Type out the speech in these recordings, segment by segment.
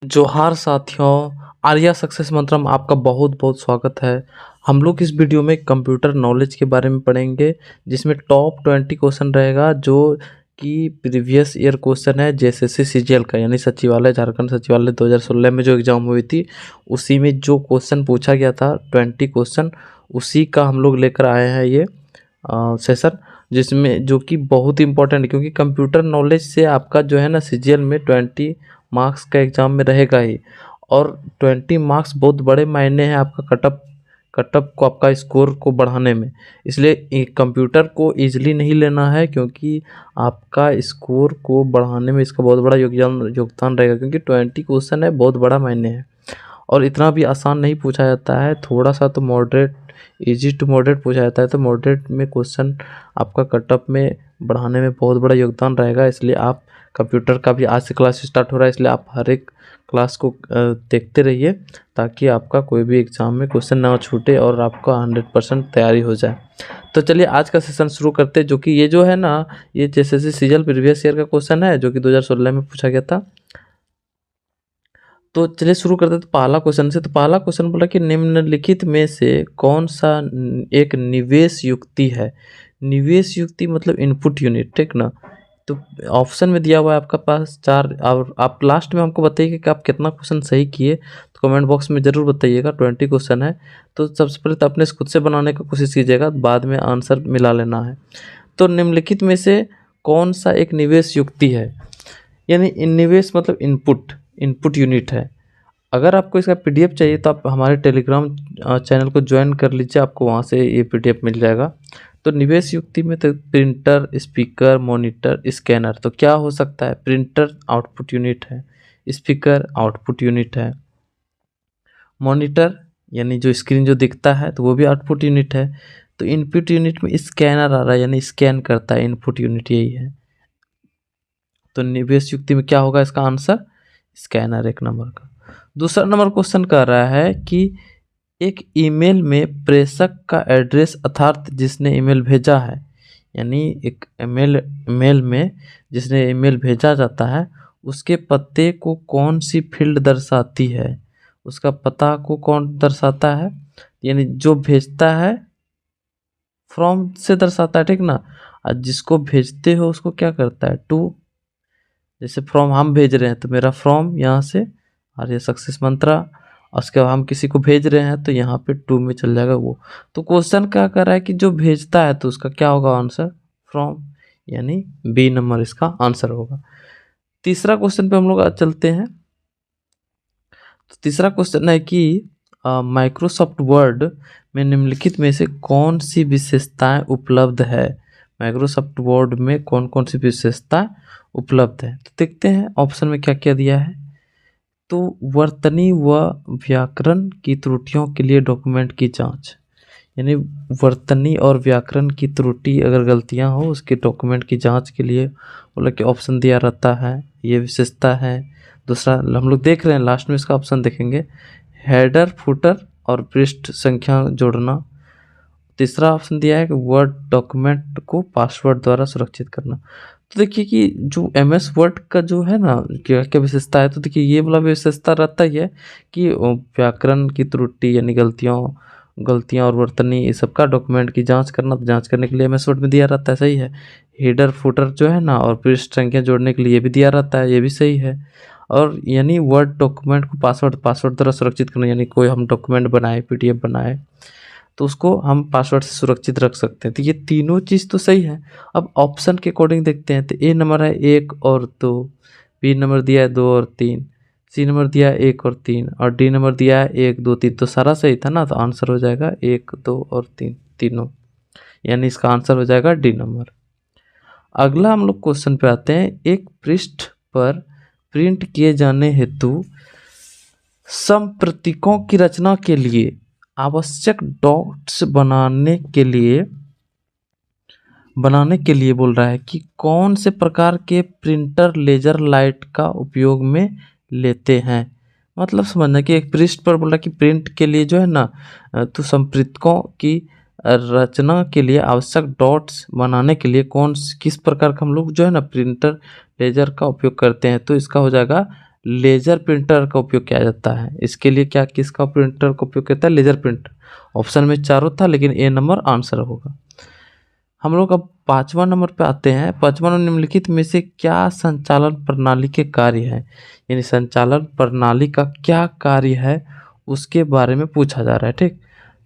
जोहार साथियों, आर्या सक्सेस मंत्र में आपका बहुत बहुत स्वागत है। हम लोग इस वीडियो में कंप्यूटर नॉलेज के बारे में पढ़ेंगे, जिसमें टॉप 20 क्वेश्चन रहेगा जो कि प्रीवियस ईयर क्वेश्चन है जेएसएससी सीजीएल का, यानी सचिवालय झारखंड सचिवालय 2016 में जो एग्जाम हुई थी उसी में जो क्वेश्चन पूछा गया था 20 क्वेश्चन, उसी का हम लोग लेकर आए हैं ये सेशन, जिसमें जो कि बहुत इंपॉर्टेंट, क्योंकि कंप्यूटर नॉलेज से आपका जो है ना सीजीएल में 20 मार्क्स का एग्ज़ाम में रहेगा ही। और 20 मार्क्स बहुत बड़े मायने हैं आपका कटअप को, आपका स्कोर को बढ़ाने में। इसलिए कंप्यूटर को ईजिली नहीं लेना है, क्योंकि आपका स्कोर को बढ़ाने में इसका बहुत बड़ा योगदान रहेगा, क्योंकि 20 क्वेश्चन है, बहुत बड़ा मायने है और इतना भी आसान नहीं पूछा जाता है। थोड़ा सा तो मॉडरेट, इजी टू मॉडरेट पूछा जाता है, तो मॉडरेट में क्वेश्चन आपका कटअप में बढ़ाने में बहुत बड़ा योगदान रहेगा। इसलिए आप कंप्यूटर का भी आज से क्लास स्टार्ट हो रहा है, इसलिए आप हर एक क्लास को देखते रहिए, ताकि आपका कोई भी एग्ज़ाम में क्वेश्चन ना छूटे और आपका 100% तैयारी हो जाए। तो चलिए आज का सेशन शुरू करते हैं, जो कि ये जो है ना, ये जेएसएससी सीजीएल प्रीवियस ईयर का क्वेश्चन है जो कि 2016 में पूछा गया था। तो चलिए शुरू करते हैं तो पहला क्वेश्चन से। तो पहला क्वेश्चन बोला कि निम्नलिखित में से कौन सा एक निवेश युक्ति है। निवेश युक्ति मतलब इनपुट यूनिट, ठीक ना। तो ऑप्शन में दिया हुआ है आपका पास 4, और आप लास्ट में हमको बताइए कि आप कितना क्वेश्चन सही किए, तो कमेंट बॉक्स में ज़रूर बताइएगा। 20 क्वेश्चन है, तो सबसे पहले तो अपने खुद से बनाने की कोशिश कीजिएगा, बाद में आंसर मिला लेना है। तो निम्नलिखित में से कौन सा एक निवेश युक्ति है, यानी निवेश मतलब इनपुट यूनिट है। अगर आपको इसका पीडीएफ चाहिए तो आप हमारे टेलीग्राम चैनल को ज्वाइन कर लीजिए, आपको वहाँ से ये पीडीएफ मिल जाएगा। तो निवेश युक्ति में तो प्रिंटर, स्पीकर, मॉनिटर, स्कैनर, तो क्या हो सकता है। प्रिंटर आउटपुट यूनिट है, स्पीकर आउटपुट यूनिट है, मॉनिटर यानी जो स्क्रीन जो दिखता है तो वो भी आउटपुट यूनिट है। तो इनपुट यूनिट में स्कैनर आ रहा है, यानी स्कैन करता है, इनपुट यूनिट यही है। तो निवेश युक्ति में क्या होगा इसका आंसर, स्कैनर एक नंबर का। दूसरा नंबर क्वेश्चन कर रहा है कि एक ईमेल में प्रेषक का एड्रेस अर्थात जिसने ईमेल भेजा है, यानी एक ईमेल में जिसने ईमेल भेजा जाता है उसके पते को कौन सी फील्ड दर्शाती है। उसका पता को कौन दर्शाता है, यानी जो भेजता है फ्रॉम से दर्शाता है, ठीक ना। और जिसको भेजते हो उसको क्या करता है, टू। जैसे फ्रॉम हम भेज रहे हैं तो मेरा फ्रॉम यहाँ से आर्य सक्सेस मंत्रा, और उसके बाद हम किसी को भेज रहे हैं तो यहाँ पे टू में चल जाएगा वो। तो क्वेश्चन क्या कर रहा है कि जो भेजता है तो उसका क्या होगा आंसर, फ्रॉम, यानी बी नंबर इसका आंसर होगा। तीसरा क्वेश्चन पे हम लोग आज चलते हैं। तो तीसरा क्वेश्चन है कि माइक्रोसॉफ्ट वर्ड में निम्नलिखित में से कौन सी विशेषताएं उपलब्ध है। माइक्रोसॉफ्ट वर्ड में कौन कौन सी विशेषताएं उपलब्ध है, तो देखते हैं ऑप्शन में क्या क्या दिया है। तो वर्तनी व व्याकरण की त्रुटियों के लिए डॉक्यूमेंट की जांच, यानी वर्तनी और व्याकरण की त्रुटि अगर गलतियां हो उसके डॉक्यूमेंट की जांच के लिए बोला कि ऑप्शन दिया रहता है, ये विशेषता है। दूसरा हम लोग देख रहे हैं, लास्ट में इसका ऑप्शन देखेंगे, हेडर फुटर और पृष्ठ संख्या जोड़ना। तीसरा ऑप्शन दिया है कि वर्ड डॉक्यूमेंट को पासवर्ड द्वारा सुरक्षित करना। तो देखिए कि जो एमएस वर्ड का जो है ना, क्या क्या विशेषता है, तो देखिए ये वाला विशेषता रहता ही है कि व्याकरण की त्रुटि यानी गलतियाँ और वर्तनी ये सब का डॉक्यूमेंट की जांच करना, तो जांच करने के लिए एमएस वर्ड में दिया रहता है, सही है। हेडर फुटर जो है ना और पृष्ठ संख्या जोड़ने के लिए ये भी दिया रहता है, ये भी सही है। और यानी वर्ड डॉक्यूमेंट को पासवर्ड द्वारा सुरक्षित करना, यानी कोई हम डॉक्यूमेंट बनाए, पीडीएफ बनाए तो उसको हम पासवर्ड से सुरक्षित रख सकते हैं। तो ये तीनों चीज़ तो सही है। अब ऑप्शन के अकॉर्डिंग देखते हैं, तो ए नंबर है 1 और 2, बी नंबर दिया है 2 और 3, सी नंबर दिया है 1 और 3, और डी नंबर दिया है 1 2 3। तो सारा सही था ना, तो आंसर हो जाएगा 1 2 और 3 तीनों, यानी इसका आंसर हो जाएगा डी नंबर। अगला हम लोग क्वेश्चन पे आते हैं। एक पृष्ठ पर प्रिंट किए जाने हेतु संप्रतीकों की रचना के लिए आवश्यक डॉट्स बनाने के लिए बोल रहा है कि कौन से प्रकार के प्रिंटर लेजर लाइट का उपयोग में लेते हैं। मतलब समझना कि एक पृष्ठ पर बोल रहा है कि प्रिंट के लिए जो है ना, तो संप्रतीकों की रचना के लिए आवश्यक डॉट्स बनाने के लिए किस प्रकार का हम लोग जो है ना प्रिंटर लेजर का उपयोग करते हैं। तो इसका हो जाएगा लेजर प्रिंटर का उपयोग किया जाता है। इसके लिए क्या किसका प्रिंटर का उपयोग करता है? Laser printer. ऑप्शन में चारों था लेकिन ए नंबर आंसर होगा। हम लोग अब 5वां नंबर पे आते हैं। 5वां निम्नलिखित में से क्या संचालन प्रणाली के कार्य है, यानी संचालन प्रणाली का क्या कार्य है उसके बारे में पूछा जा रहा है। ठीक,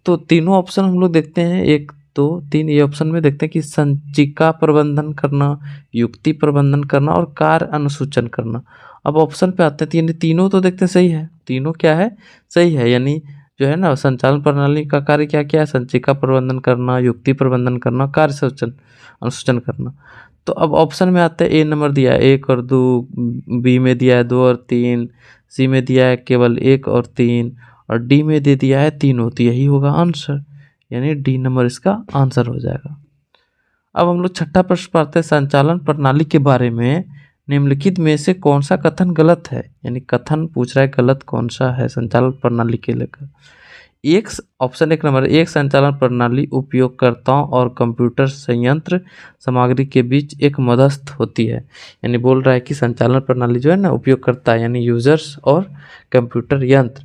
तो तीनों ऑप्शन हम लोग देखते हैं, 1 2 3। ये ऑप्शन में देखते हैं कि संचिका प्रबंधन करना, युक्ति प्रबंधन करना और कार्य अनुसूचन करना। अब ऑप्शन पे आते हैं, यानी तीनों तो देखते हैं सही है, तीनों क्या है? सही है। यानी जो है ना, संचालन प्रणाली का कार्य क्या क्या है? संचिका प्रबंधन करना, युक्ति प्रबंधन करना, कार्य सूचन अनुसूचन करना। तो अब ऑप्शन में आते हैं, ए नंबर दिया है 1 और 2, बी में दिया है 2 और 3, सी में दिया है केवल 1 और 3 और डी में दे दिया है तीनों। तो यही होगा आंसर, यानी डी नंबर इसका आंसर हो जाएगा। अब हम लोग छठा प्रश्न पढ़ते हैं, संचालन प्रणाली के बारे में निम्नलिखित में से कौन सा कथन गलत है, यानी कथन पूछ रहा है गलत कौन सा है संचालन प्रणाली के लेकर। ऑप्शन 1 नंबर, एक संचालन प्रणाली उपयोगकर्ताओं और कंप्यूटर संयंत्र सामग्री के बीच एक मध्यस्थ होती है। यानी बोल रहा है कि संचालन प्रणाली जो है ना, उपयोगकर्ता यानी यूजर्स और कंप्यूटर यंत्र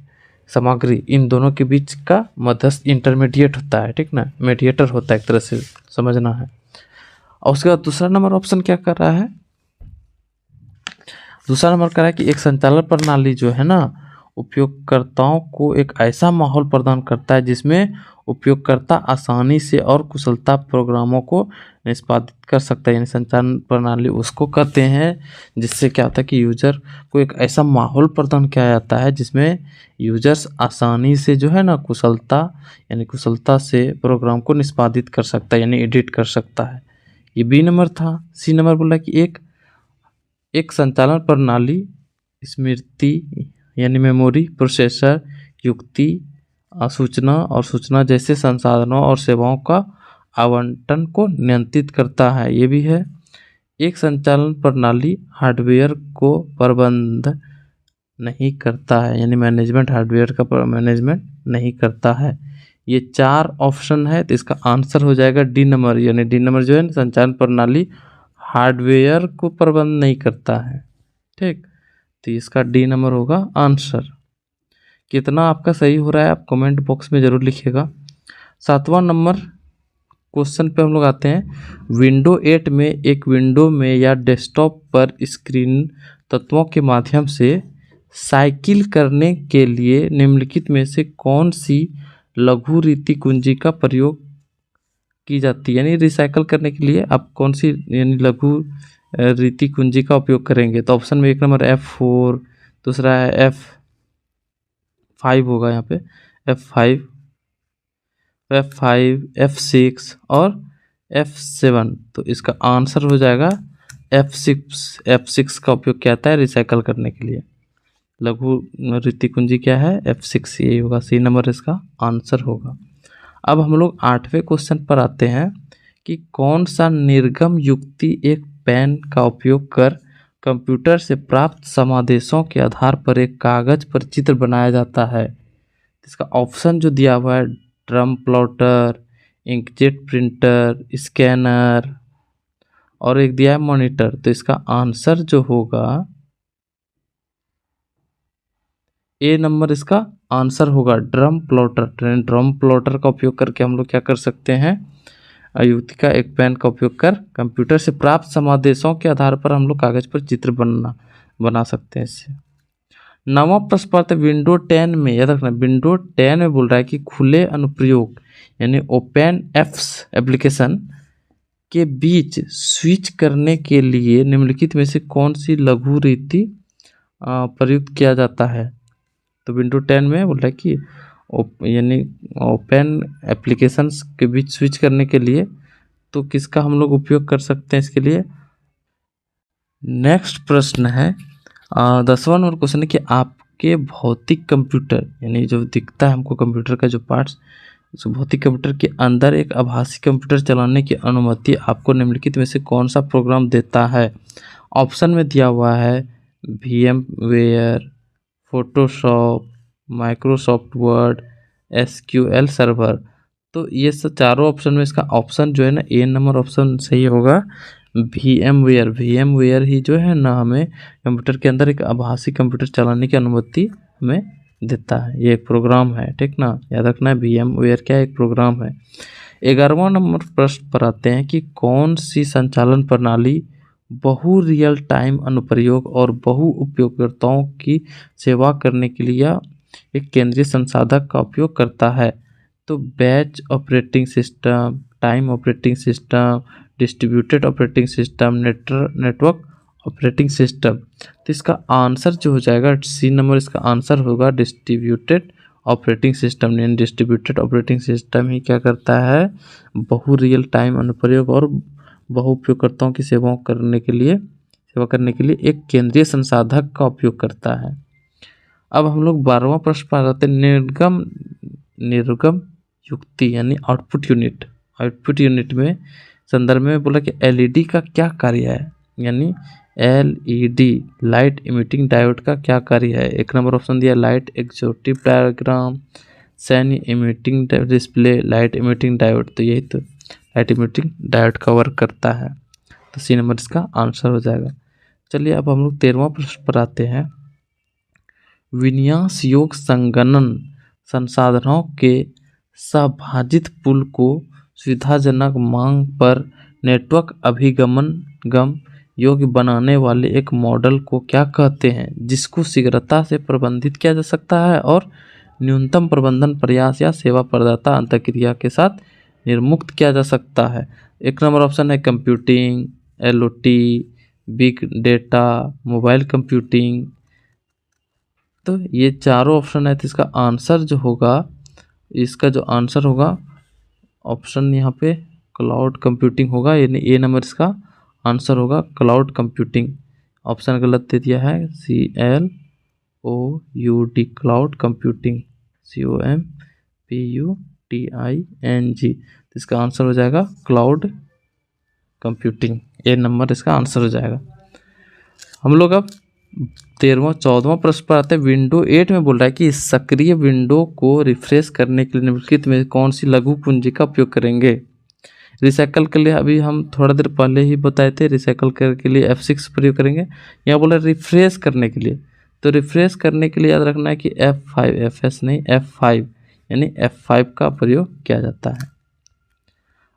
सामग्री, इन दोनों के बीच का मध्यस्थ इंटरमीडिएट होता है। ठीक ना, मीडिएटर होता है, एक तरह से समझना है। और उसके बाद दूसरा नंबर ऑप्शन क्या कर रहा है? दूसरा नंबर कह रहा है कि एक संचालन प्रणाली जो है ना, उपयोगकर्ताओं को एक ऐसा माहौल प्रदान करता है जिसमें उपयोगकर्ता आसानी से और कुशलता प्रोग्रामों को निष्पादित कर सकता है। यानी संचालन प्रणाली उसको कहते हैं जिससे क्या होता है कि यूजर को एक ऐसा माहौल प्रदान किया जाता है जिसमें यूजर्स आसानी से जो है ना, कुशलता से प्रोग्राम को निष्पादित कर सकता है, यानी एडिट कर सकता है। ये बी नंबर था। सी नंबर बोला कि एक संचालन प्रणाली स्मृति यानी मेमोरी, प्रोसेसर, युक्ति, सूचना और सूचना जैसे संसाधनों और सेवाओं का आवंटन को नियंत्रित करता है। ये भी है। एक संचालन प्रणाली हार्डवेयर को प्रबंध नहीं करता है, यानी मैनेजमेंट, हार्डवेयर का मैनेजमेंट नहीं करता है। ये 4 ऑप्शन है, तो इसका आंसर हो जाएगा डी नंबर। यानी डी नंबर जो है संचालन प्रणाली हार्डवेयर को प्रबंध नहीं करता है। ठीक, तो इसका डी नंबर होगा आंसर। कितना आपका सही हो रहा है आप कमेंट बॉक्स में ज़रूर लिखिएगा। 7वां नंबर क्वेश्चन पे हम लोग आते हैं। विंडो 8 में एक विंडो में या डेस्कटॉप पर स्क्रीन तत्वों के माध्यम से साइकिल करने के लिए निम्नलिखित में से कौन सी लघु रीति कुंजी का प्रयोग की जाती है, यानी रिसाइकल करने के लिए आप कौन सी यानी लघु रीति कुंजी का उपयोग करेंगे? तो ऑप्शन में 1 नंबर F4, दूसरा है F5 होगा यहाँ पे, F5, F6 और F7। तो इसका आंसर हो जाएगा F6 का उपयोग किया जाता है रिसाइकल करने के लिए। लघु रीति कुंजी क्या है? F6, यही होगा, सी नंबर इसका आंसर होगा। अब हम लोग 8वें क्वेश्चन पर आते हैं कि कौन सा निर्गम युक्ति एक पेन का उपयोग कर कंप्यूटर से प्राप्त समादेशों के आधार पर एक कागज पर चित्र बनाया जाता है। इसका ऑप्शन जो दिया हुआ है, drum plotter, inkjet printer, scanner और एक दिया है मॉनिटर। तो इसका आंसर जो होगा ए नंबर इसका आंसर होगा, ड्रम प्लॉटर। ड्रम प्लॉटर का उपयोग करके हम लोग क्या कर सकते हैं, युक्ति का एक पेन का उपयोग कर कंप्यूटर से प्राप्त समादेशों के आधार पर हम लोग कागज पर चित्र बना सकते हैं इससे। 9वां प्रश्न पर विंडो 10 में, याद रखना विंडो 10 में बोल रहा है कि खुले अनुप्रयोग यानी ओपन एप्स एप्लीकेशन के बीच स्विच करने के लिए निम्नलिखित में से कौन सी लघु रीति प्रयुक्त किया जाता है। तो विंडो 10 में बोल रहा है कि यानी ओपन एप्लीकेशंस के बीच स्विच करने के लिए तो किसका हम लोग उपयोग कर सकते हैं इसके लिए। नेक्स्ट प्रश्न है 10वां नंबर क्वेश्चन है कि आपके भौतिक कंप्यूटर यानी जो दिखता है हमको कंप्यूटर का जो पार्ट्स, उस भौतिक कंप्यूटर के अंदर एक आभासी कंप्यूटर चलाने की अनुमति आपको निम्नलिखित में से कौन सा प्रोग्राम देता है। ऑप्शन में दिया हुआ है VMware, Photoshop, Microsoft word, SQL server. तो ये सब चारों ऑप्शन में इसका ऑप्शन जो है ना, ए नंबर ऑप्शन सही होगा, VMware ही जो है ना हमें कंप्यूटर के अंदर एक आभासी कंप्यूटर चलाने की अनुमति हमें देता है। ये एक प्रोग्राम है, ठीक ना, याद रखना है VMware क्या एक प्रोग्राम है। 11वां नंबर प्रश्न पर आते हैं कि कौन सी संचालन प्रणाली बहु रियल टाइम अनुप्रयोग और बहु उपयोगकर्ताओं की सेवा करने के लिए एक केंद्रीय संसाधक का उपयोग करता है। तो batch operating system, time operating system, distributed operating system, network operating system. तो इसका आंसर जो हो जाएगा सी नंबर, इसका आंसर होगा डिस्ट्रीब्यूटेड ऑपरेटिंग सिस्टम। यानी डिस्ट्रीब्यूटेड ऑपरेटिंग सिस्टम ही क्या करता है, बहु रियल टाइम अनुप्रयोग और बहु उपयोगकर्ताओं की सेवा करने के लिए एक केंद्रीय संसाधक का उपयोग करता है। अब हम लोग 12वां प्रश्न पर आते हैं, निर्गम युक्ति यानी आउटपुट यूनिट। आउटपुट यूनिट में संदर्भ में बोला कि एलईडी का क्या कार्य है, यानी एलईडी लाइट इमिटिंग डायोड का क्या कार्य है। एक नंबर ऑप्शन दिया लाइट एग्जॉटिव डायग्राम, सैनी emitting display, light emitting diode. तो यही तो लाइट इमिटिंग डायोड का वर्क करता है। तो सी नंबर इसका आंसर हो जाएगा। चलिए अब हम लोग 13वां प्रश्न पर आते हैं। विन्यास योग संगणन संसाधनों के सभाजित पूल को सुविधाजनक मांग पर नेटवर्क अभिगम योग्य बनाने वाले एक मॉडल को क्या कहते हैं, जिसको शीघ्रता से प्रबंधित किया जा सकता है और न्यूनतम प्रबंधन प्रयास या सेवा प्रदाता अंतःक्रिया के साथ निर्मुक्त किया जा सकता है। एक नंबर ऑप्शन है computing, LOT, big data, mobile computing. तो ये चारों ऑप्शन है, तो इसका आंसर जो होगा ऑप्शन यहाँ पे क्लाउड कंप्यूटिंग होगा, यानी ए नंबर इसका आंसर होगा क्लाउड कंप्यूटिंग। ऑप्शन गलत दे दिया है, CLOUD क्लाउड कंप्यूटिंग, COMPUTING। तो इसका आंसर हो जाएगा क्लाउड कंप्यूटिंग, ए नंबर इसका आंसर हो जाएगा। हम लोग अब 14वां प्रश्न पर आते हैं। विंडो 8 में बोल रहा है कि सक्रिय विंडो को रिफ्रेश करने के लिए निम्नलिखित में कौन सी लघु कुंजी का उपयोग करेंगे। रिसाइकल के लिए अभी हम थोड़ा देर पहले ही बताए थे, रिसाइकल के लिए F6 प्रयोग करेंगे। यहाँ बोला रिफ्रेश करने के लिए, तो रिफ्रेश करने के लिए याद रखना है कि F5, FS नहीं F5, यानी F5 का प्रयोग किया जाता है।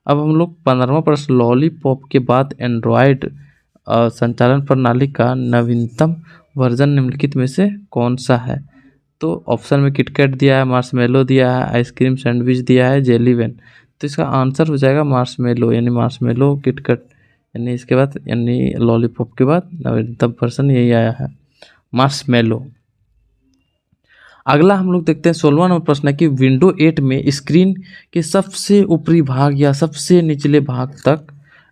अब हम लोग 15वां प्रश्न, लॉलीपॉप के बाद एंड्रॉयड संचालन प्रणाली का नवीनतम वर्जन निम्नलिखित में से कौन सा है। तो ऑप्शन में किटकैट दिया है, मार्शमेलो दिया है, आइसक्रीम सैंडविच दिया है, जेलीवेन। तो इसका आंसर हो जाएगा मार्शमेलो, यानी मार्शमेलो किटकैट, यानी इसके बाद यानी लॉलीपॉप के बाद नवीनतम वर्जन यही आया है, मार्शमेलो। अगला हम लोग देखते हैं 16वां नंबर प्रश्न है कि विंडो 8 में स्क्रीन के सबसे ऊपरी भाग या सबसे निचले भाग तक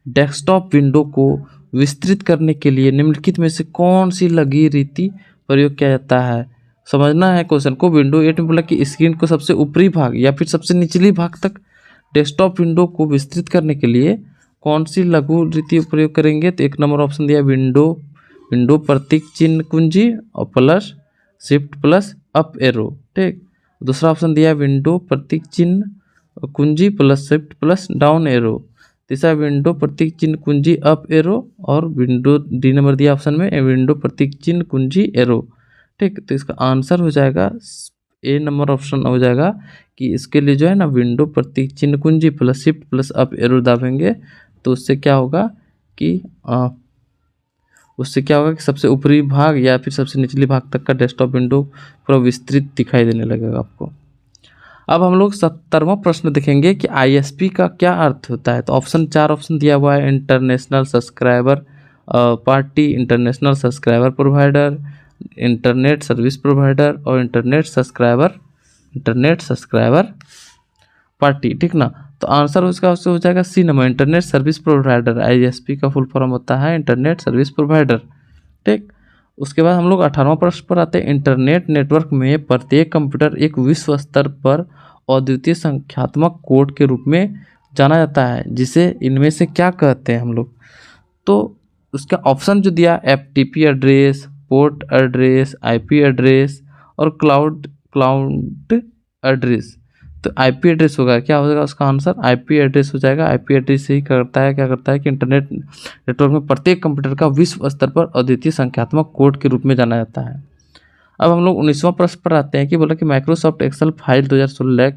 डेस्कटॉप विंडो को विस्तृत करने के लिए निम्नलिखित में से कौन सी लघु रीति प्रयोग किया जाता है। समझना है क्वेश्चन को। विंडो 8 में बोला कि स्क्रीन को सबसे ऊपरी भाग या फिर सबसे निचली भाग तक डेस्कटॉप विंडो को विस्तृत करने के लिए कौन सी लघु रीति प्रयोग करेंगे। तो एक नंबर ऑप्शन दिया विंडो प्रतीक चिन्ह कुंजी और plus shift plus up arrow, ठीक। दूसरा ऑप्शन दिया विंडो प्रतीक चिन्ह कुंजी plus shift plus down arrow. तीसरा विंडो प्रतीक चिन्ह कुंजी अप एरो, और विंडो डी नंबर दिया ऑप्शन में विंडो प्रतीक चिन्ह कुंजी एरो, ठीक। तो इसका आंसर हो जाएगा ए नंबर ऑप्शन हो जाएगा कि इसके लिए जो है ना विंडो प्रतीक चिन्ह कुंजी plus shift plus up arrow दाबेंगे तो उससे क्या होगा कि सबसे ऊपरी भाग या फिर सबसे निचली भाग तक का डेस्कटॉप विंडो पूरा विस्तृत दिखाई देने लगेगा आपको। अब हम लोग 70वां प्रश्न देखेंगे कि ISP का क्या अर्थ होता है। तो 4 ऑप्शन दिया हुआ है, international subscriber party, international subscriber provider, internet service provider और इंटरनेट सब्सक्राइबर पार्टी, ठीक ना। तो आंसर उसका हो जाएगा C number, internet service provider. ISP का फुल फॉर्म होता है इंटरनेट सर्विस प्रोवाइडर, ठीक। उसके बाद हम लोग 18वां प्रश्न पर आते हैं। इंटरनेट नेटवर्क में प्रत्येक कंप्यूटर एक विश्व स्तर पर अद्वितीय संख्यात्मक कोड के रूप में जाना जाता है, जिसे इनमें से क्या कहते हैं हम लोग। तो उसका ऑप्शन जो दिया FTP address, port address, IP address और क्लाउड एड्रेस। तो तो आईपी एड्रेस होगा, क्या हो जाएगा उसका आंसर, आईपी एड्रेस हो जाएगा। आईपी एड्रेस ही करता है, क्या करता है कि इंटरनेट नेटवर्क में प्रत्येक कंप्यूटर का विश्व स्तर पर अद्वितीय संख्यात्मक कोड के रूप में जाना जाता है। अब हम लोग 19वां प्रश्न पर आते हैं कि बोला कि माइक्रोसॉफ्ट एक्सेल फाइल 2016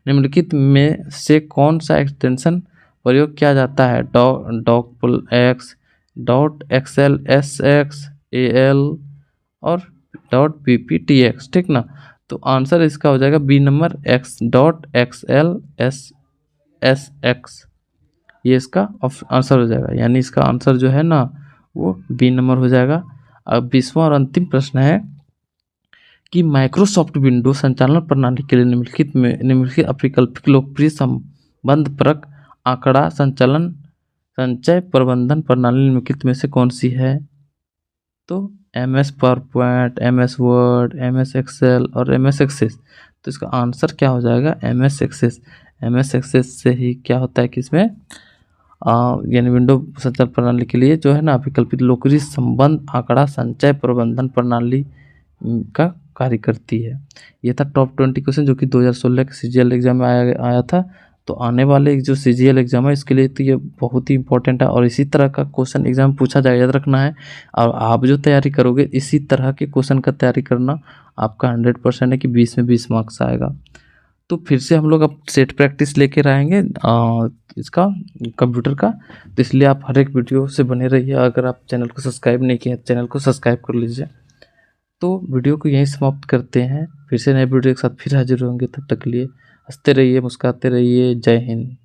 निम्नलिखित में से कौन सा एक्सटेंशन प्रयोग किया जाता है, doc X, dot XL S X A L और dot P P T X, ठीक ना। तो आंसर इसका हो जाएगा B number, X dot X L S S X, ये इसका आंसर हो जाएगा। यानी इसका आंसर जो है ना वो बी नंबर हो जाएगा। अब 20वां और अंतिम प्रश्न है कि माइक्रोसॉफ्ट विंडो संचालन प्रणाली के लिए निम्नलिखित अभिकल्पित लोकप्रिय संबंधपरक आंकड़ा संचालन संचय प्रबंधन प्रणाली निम्नलिखित में से कौन सी है। तो MS PowerPoint, MS Word, MS Excel और MS एक्सेस। तो इसका आंसर क्या हो जाएगा, MS एक्सेस। MS एक्सेस से ही क्या होता है कि इसमें यानी विंडो संचालन प्रणाली के लिए जो है ना विकल्पित लोकप्रिय संबंध आंकड़ा संचय प्रबंधन प्रणाली का कार्य करती है। ये था टॉप 20 क्वेश्चन जो कि 2016 के CGL एग्जाम में आया था। तो आने वाले जो CGL एग्जाम है इसके लिए तो ये बहुत ही इंपॉर्टेंट है और इसी तरह का क्वेश्चन एग्जाम पूछा जाए, याद रखना है। और आप जो तैयारी करोगे इसी तरह के क्वेश्चन का तैयारी करना, आपका 100% है कि 20 में 20 मार्क्स आएगा। तो फिर से हम लोग अब सेट प्रैक्टिस लेकर आएंगे इसका कंप्यूटर का, तो इसलिए आप हर एक वीडियो से बने रहिए। अगर आप चैनल को सब्सक्राइब नहीं किए चैनल को सब्सक्राइब कर लीजिए। तो वीडियो को यहीं समाप्त करते हैं, फिर से नए वीडियो के साथ फिर हाजिर होंगे। तब तक के लिए हंसते रहिए, मुस्कुराते रहिए। जय हिंद।